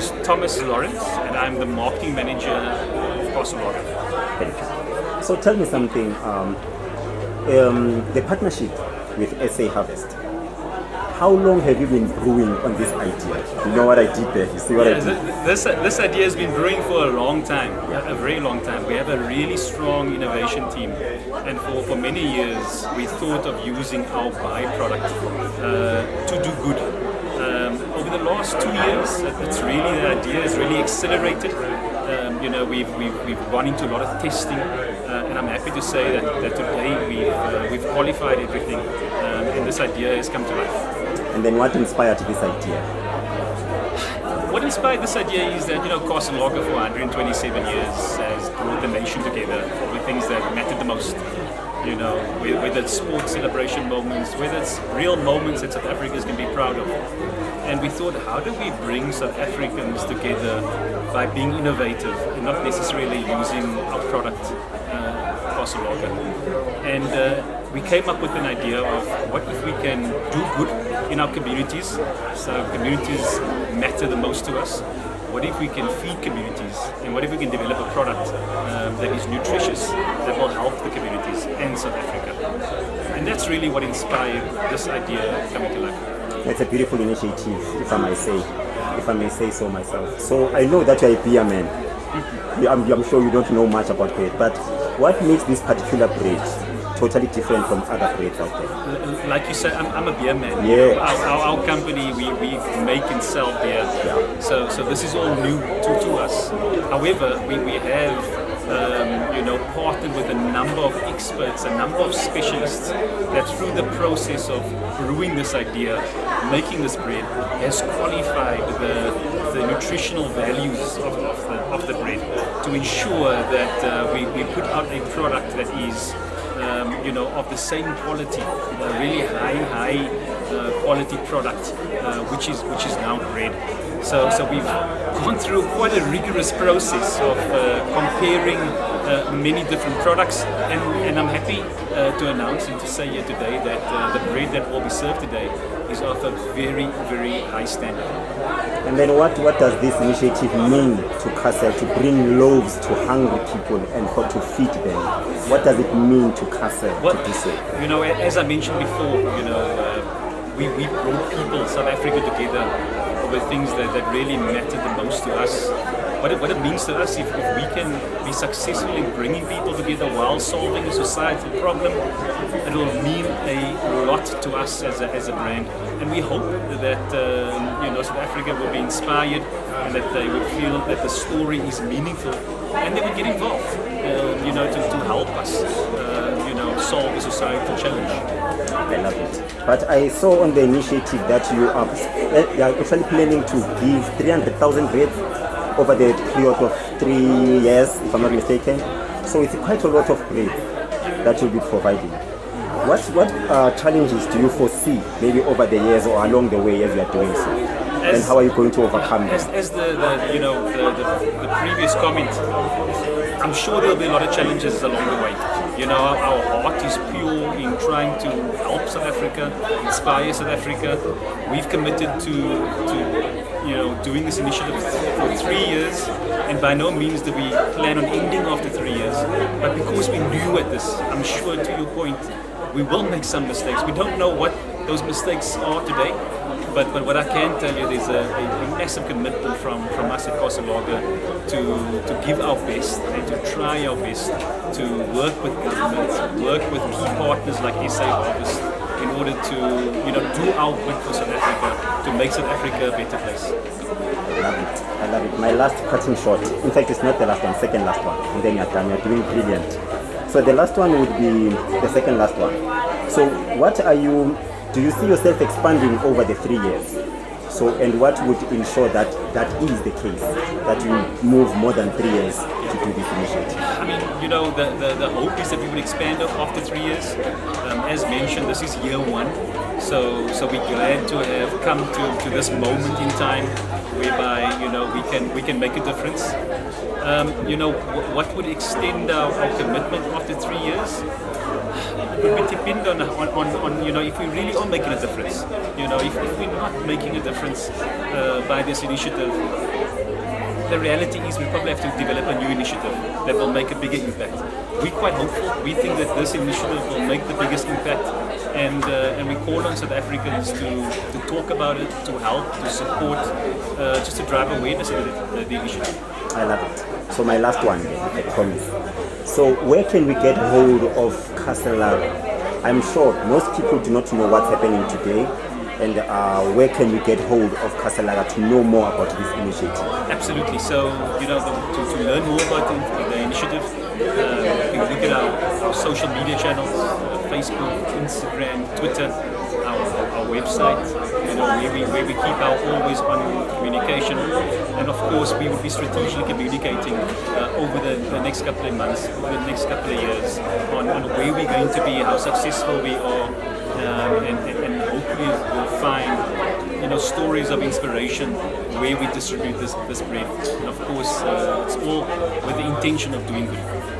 is Thomas Lawrence, and I'm the marketing manager of Castle Lager. Thank you. So tell me something. The partnership with SA Harvest. How long have you been brewing on this idea? You know what I did there? You see what I did? This idea has been brewing for a long time, a very long time. We have a really strong innovation team, and for many years we thought of using our byproduct to do good. Over the last 2 years, it's really the idea has really accelerated. We've gone into a lot of testing, and I'm happy to say that today we've qualified everything, and this idea has come to life. And then what inspired this idea? What inspired this idea is that, Castle Lager for 127 years has brought the nation together over things that matter the most. Whether it's sports celebration moments, whether it's real moments that South Africans can be proud of. And we thought, how do we bring South Africans together by being innovative and not necessarily using our product, Castle Lager. And we came up with an idea of what if we can do good in our communities, so communities matter the most to us. What if we can feed communities, and what if we can develop a product that is nutritious, that will help the communities and South Africa? And that's really what inspired this idea coming to life. It's a beautiful initiative, if I may say so myself. So I know that you're a beer man. I'm sure you don't know much about bread, but what makes this particular bread totally different from other breads out there? Like you said, I'm a beer man. Yeah. Our company, we make and sell beer. Yeah. So this is all new to us. However, we have partnered with a number of experts, a number of specialists that through the process of brewing this idea, making this bread, has qualified the nutritional values of the bread to ensure that we put out a product that is of the same quality, really high quality product, which is now bread. So we've gone through quite a rigorous process of comparing many different products, and I'm happy to announce and to say here today that the bread that will be served today is of a very, very high standard. And then what does this initiative mean to Castle, to bring loaves to hungry people and to feed them? What does it mean to Castle to do so? As I mentioned before, we brought people, South Africa, together over things that really matter the most to us. What it means to us, if we can be successful in bringing people together while solving a societal problem, it will mean a lot to us as a brand. And we hope that South Africa will be inspired and that they would feel that the story is meaningful and they would get involved, to help us, solve the societal challenge. I love it. But I saw on the initiative that you are actually planning to give 300,000 breads over the period of 3 years, if I'm not mistaken. So it's quite a lot of bread that you'll be providing. What challenges do you foresee, maybe over the years or along the way as you are doing so? And how are you going to overcome them? As the previous comment, I'm sure there'll be a lot of challenges along the way. Our heart is pure in trying to help South Africa, inspire South Africa. We've committed to doing this initiative for 3 years, and by no means do we plan on ending after 3 years. But because we're new at this, I'm sure, to your point, we will make some mistakes. We don't know what those mistakes are today. But what I can tell you, there's a massive commitment from us at Castle Lager to give our best and to try our best to work with government, work with key partners like SA Harvest in order to do our bit for South Africa, to make South Africa a better place. I love it. My last cutting shot, in fact it's not the last one, second last one, and then you're done, you're doing brilliant. So the last one would be the second last one. So do you see yourself expanding over the 3 years? So, and what would ensure that is the case, that you move more than 3 years to do this initiative? I mean, the hope is that we would expand after 3 years. As mentioned, this is year 1, so we're glad to have come to this moment in time whereby we can make a difference. What would extend our commitment after 3 years? It would depend on if we really are making a difference. If we're not making a difference by this initiative, the reality is we probably have to develop a new initiative that will make a bigger impact. We're quite hopeful. We think that this initiative will make the biggest impact, and we call on South Africans to talk about it, to help, to support, just to drive awareness of the initiative. I love it. So my last one, I promise. So where can we get hold of Castellaga? I'm sure most people do not know what's happening today, and where can we get hold of Castellaga to know more about this initiative? Absolutely. So, to learn more about the initiative, you can look at our social media channels, Facebook, Instagram, Twitter, our website, where we keep our always on communication. And of course, we will be strategically communicating over the next couple of months, over the next couple of years, on where we're going to be, how successful we are, and hopefully we'll find stories of inspiration where we distribute this bread. And of course, it's all with the intention of doing good.